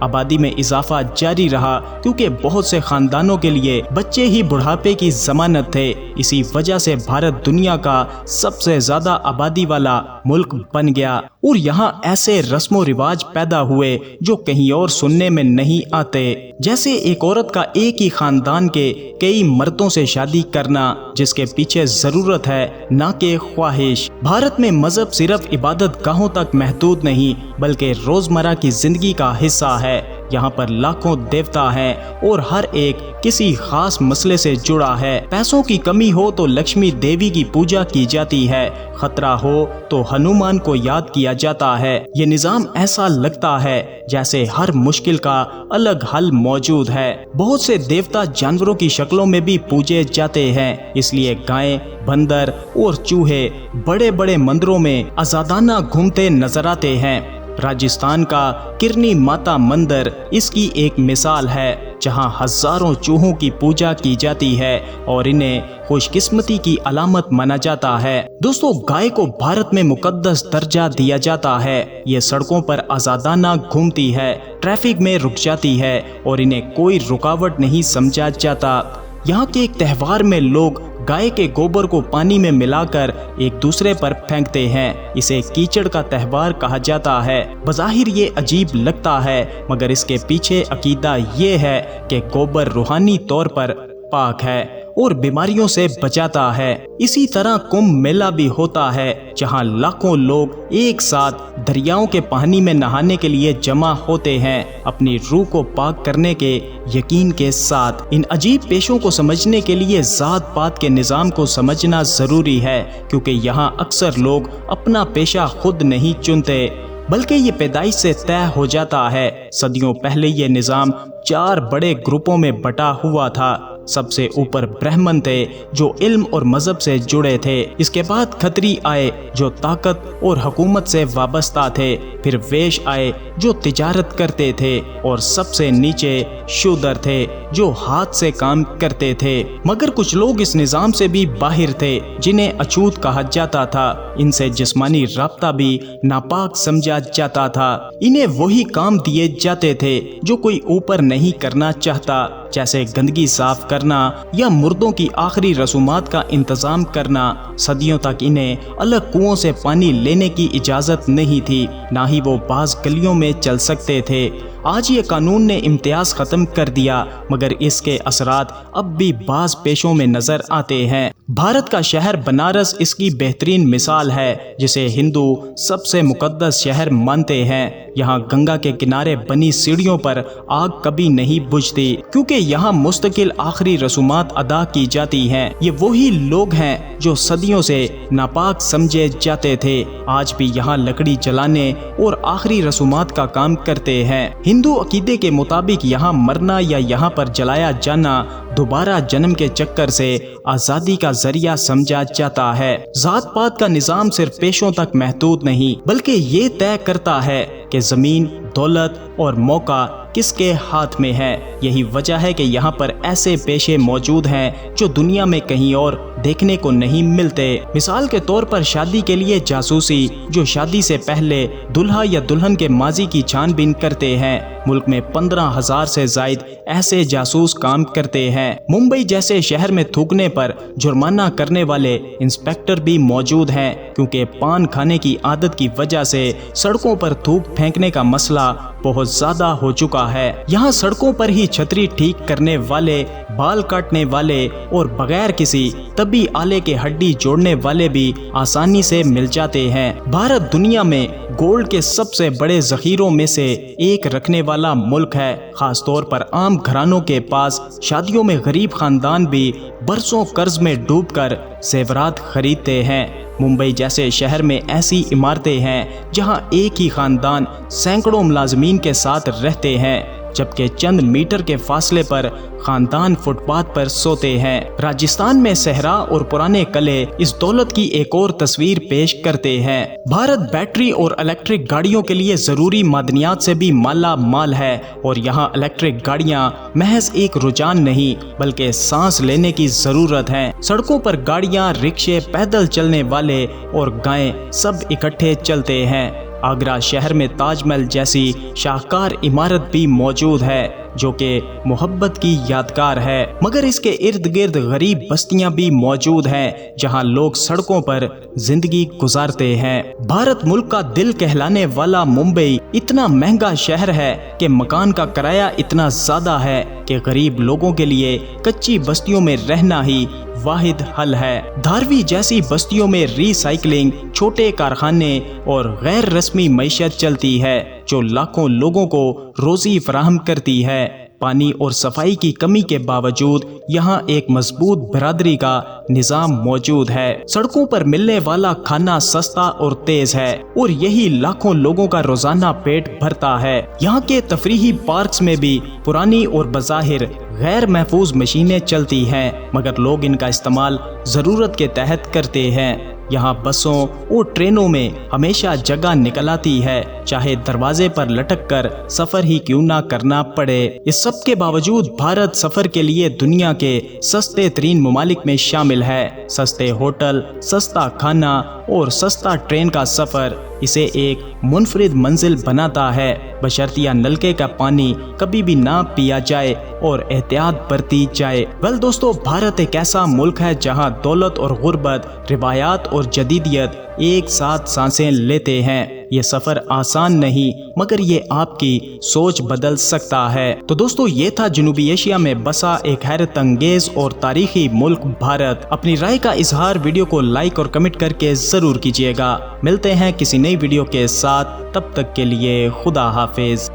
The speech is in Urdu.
آبادی میں اضافہ جاری رہا کیونکہ بہت سے خاندانوں کے لیے بچے ہی بڑھاپے کی ضمانت تھے۔ اسی وجہ سے بھارت دنیا کا سب سے زیادہ آبادی والا ملک بن گیا اور یہاں ایسے رسم و رواج پیدا ہوئے جو کہیں اور سننے میں نہیں آتے، جیسے ایک عورت کا ایک ہی خاندان کے کئی مردوں سے شادی کرنا، جس کے پیچھے ضرورت ہے نہ کہ خواہش۔ بھارت میں مذہب صرف عبادت گاہوں تک محدود نہیں بلکہ روزمرہ کی زندگی کا حصہ ہے۔ یہاں پر لاکھوں دیوتا ہیں اور ہر ایک کسی خاص مسئلے سے جڑا ہے۔ پیسوں کی کمی ہو تو لکشمی دیوی کی پوجا کی جاتی ہے، خطرہ ہو تو ہنومان کو یاد کیا جاتا ہے۔ یہ نظام ایسا لگتا ہے جیسے ہر مشکل کا الگ حل موجود ہے۔ بہت سے دیوتا جانوروں کی شکلوں میں بھی پوجے جاتے ہیں، اس لیے گائیں، بندر اور چوہے بڑے بڑے مندروں میں آزادانہ گھومتے نظر آتے ہیں۔ راجستھان کا کرنی ماتا مندر اس کی ایک مثال ہے، جہاں ہزاروں چوہوں کی پوجا کی جاتی ہے اور انہیں خوش قسمتی کی علامت مانا جاتا ہے۔ دوستو، گائے کو بھارت میں مقدس درجہ دیا جاتا ہے۔ یہ سڑکوں پر آزادانہ گھومتی ہے، ٹریفک میں رک جاتی ہے اور انہیں کوئی رکاوٹ نہیں سمجھا جاتا۔ یہاں کے ایک تہوار میں لوگ گائے کے گوبر کو پانی میں ملا کر ایک دوسرے پر پھینکتے ہیں۔ اسے کیچڑ کا تہوار کہا جاتا ہے۔ بظاہر یہ عجیب لگتا ہے مگر اس کے پیچھے عقیدہ یہ ہے کہ گوبر روحانی طور پر پاک ہے اور بیماریوں سے بچاتا ہے۔ اسی طرح کمبھ میلہ بھی ہوتا ہے جہاں لاکھوں لوگ ایک ساتھ دریاؤں کے پانی میں نہانے کے لیے جمع ہوتے ہیں، اپنی روح کو پاک کرنے کے یقین کے ساتھ۔ ان عجیب پیشوں کو سمجھنے کے لیے ذات پات کے نظام کو سمجھنا ضروری ہے، کیونکہ یہاں اکثر لوگ اپنا پیشہ خود نہیں چنتے بلکہ یہ پیدائش سے طے ہو جاتا ہے۔ صدیوں پہلے یہ نظام 4 بڑے گروپوں میں بٹا ہوا تھا۔ سب سے اوپر برہمن تھے جو علم اور مذہب سے جڑے تھے، اس کے بعد کھتری آئے جو طاقت اور حکومت سے وابستہ تھے، پھر ویش آئے جو تجارت کرتے تھے اور سب سے نیچے شودر تھے جو ہاتھ سے کام کرتے تھے۔ مگر کچھ لوگ اس نظام سے بھی باہر تھے جنہیں اچھوت کہا جاتا تھا، ان سے جسمانی رابطہ بھی ناپاک سمجھا جاتا تھا۔ انہیں وہی کام دیے جاتے تھے جو کوئی اوپر نہیں کرنا چاہتا، جیسے گندگی صاف کرنا یا مردوں کی آخری رسومات کا انتظام کرنا۔ صدیوں تک انہیں الگ کنووں سے پانی لینے کی اجازت نہیں تھی، نہ ہی وہ بعض گلیوں میں چل سکتے تھے۔ آج یہ قانون نے امتیاز ختم کر دیا مگر اس کے اثرات اب بھی بعض پیشوں میں نظر آتے ہیں۔ بھارت کا شہر بنارس اس کی بہترین مثال ہے، جسے ہندو سب سے مقدس شہر مانتے ہیں۔ یہاں گنگا کے کنارے بنی سیڑھیوں پر آگ کبھی نہیں بجھتی کیونکہ یہاں مستقل آخری رسومات ادا کی جاتی ہیں۔ یہ وہی لوگ ہیں جو صدیوں سے ناپاک سمجھے جاتے تھے، آج بھی یہاں لکڑی جلانے اور آخری رسومات کا کام کرتے ہیں۔ ہندو عقیدے کے مطابق یہاں مرنا یا یہاں پر جلایا جانا دوبارہ جنم کے چکر سے آزادی کا ذریعہ سمجھا جاتا ہے۔ ذات پات کا نظام صرف پیشوں تک محدود نہیں بلکہ یہ طے کرتا ہے کہ زمین، دولت اور موقع کس کے ہاتھ میں ہے۔ یہی وجہ ہے کہ یہاں پر ایسے پیشے موجود ہیں جو دنیا میں کہیں اور دیکھنے کو نہیں ملتے۔ مثال کے طور پر شادی کے لیے جاسوسی، جو شادی سے پہلے دلہا یا دلہن کے ماضی کی چھان بین کرتے ہیں۔ ملک میں 15,000 سے زائد ایسے جاسوس کام کرتے ہیں۔ ممبئی جیسے شہر میں تھوکنے پر جرمانہ کرنے والے انسپیکٹر بھی موجود ہیں، کیونکہ پان کھانے کی عادت کی وجہ سے سڑکوں پر تھوک پھینکنے کا مسئلہ بہت زیادہ ہو چکا ہے۔ یہاں سڑکوں پر ہی چھتری ٹھیک کرنے والے، بال کاٹنے والے اور بغیر کسی طبی آلے کے ہڈی جوڑنے والے بھی آسانی سے مل جاتے ہیں۔ بھارت دنیا میں گولڈ کے سب سے بڑے ذخیروں میں سے ایک رکھنے والا ملک ہے، خاص طور پر عام گھرانوں کے پاس شادیوں میں غریب خاندان بھی برسوں قرض میں ڈوب کر زیورات خریدتے ہیں۔ ممبئی جیسے شہر میں ایسی عمارتیں ہیں جہاں ایک ہی خاندان سینکڑوں ملازمین کے ساتھ رہتے ہیں، جبکہ چند میٹر کے فاصلے پر خاندان فٹ پاتھ پر سوتے ہیں۔ راجستھان میں صحرا اور پرانے قلعے اس دولت کی ایک اور تصویر پیش کرتے ہیں۔ بھارت بیٹری اور الیکٹرک گاڑیوں کے لیے ضروری معدنیات سے بھی مالا مال ہے اور یہاں الیکٹرک گاڑیاں محض ایک رجحان نہیں بلکہ سانس لینے کی ضرورت ہے۔ سڑکوں پر گاڑیاں، رکشے، پیدل چلنے والے اور گائیں سب اکٹھے چلتے ہیں۔ آگرہ شہر میں تاج محل جیسی شاہکار عمارت بھی موجود ہے جو کہ محبت کی یادگار ہے، مگر اس کے ارد گرد غریب بستیاں بھی موجود ہیں جہاں لوگ سڑکوں پر زندگی گزارتے ہیں۔ بھارت ملک کا دل کہلانے والا ممبئی اتنا مہنگا شہر ہے کہ مکان کا کرایہ اتنا زیادہ ہے کہ غریب لوگوں کے لیے کچی بستیوں میں رہنا ہی واحد حل ہے۔ دھاروی جیسی بستیوں میں ری سائیکلنگ، چھوٹے کارخانے اور غیر رسمی معیشت چلتی ہے جو لاکھوں لوگوں کو روزی فراہم کرتی ہے۔ پانی اور صفائی کی کمی کے باوجود یہاں ایک مضبوط برادری کا نظام موجود ہے۔ سڑکوں پر ملنے والا کھانا سستا اور تیز ہے اور یہی لاکھوں لوگوں کا روزانہ پیٹ بھرتا ہے۔ یہاں کے تفریحی پارکس میں بھی پرانی اور بظاہر غیر محفوظ مشینیں چلتی ہیں مگر لوگ ان کا استعمال ضرورت کے تحت کرتے ہیں۔ یہاں بسوں اور ٹرینوں میں ہمیشہ جگہ نکل آتی ہے، چاہے دروازے پر لٹک کر سفر ہی کیوں نہ کرنا پڑے۔ اس سب کے باوجود بھارت سفر کے لیے دنیا کے سستے ترین ممالک میں شامل ہے۔ سستے ہوٹل، سستا کھانا اور سستا ٹرین کا سفر اسے ایک منفرد منزل بناتا ہے، بشرطیہ نلکے کا پانی کبھی بھی نہ پیا جائے اور احتیاط برتی جائے۔ دوستو، بھارت ایک ایسا ملک ہے جہاں دولت اور غربت، روایات اور جدیدیت ایک ساتھ سانسیں لیتے ہیں۔ یہ سفر آسان نہیں مگر یہ آپ کی سوچ بدل سکتا ہے۔ تو دوستو، یہ تھا جنوبی ایشیا میں بسا ایک حیرت انگیز اور تاریخی ملک بھارت۔ اپنی رائے کا اظہار ویڈیو کو لائک اور کمنٹ کر کے ضرور کیجیے گا۔ ملتے ہیں کسی نئی ویڈیو کے ساتھ، تب تک کے لیے خدا حافظ۔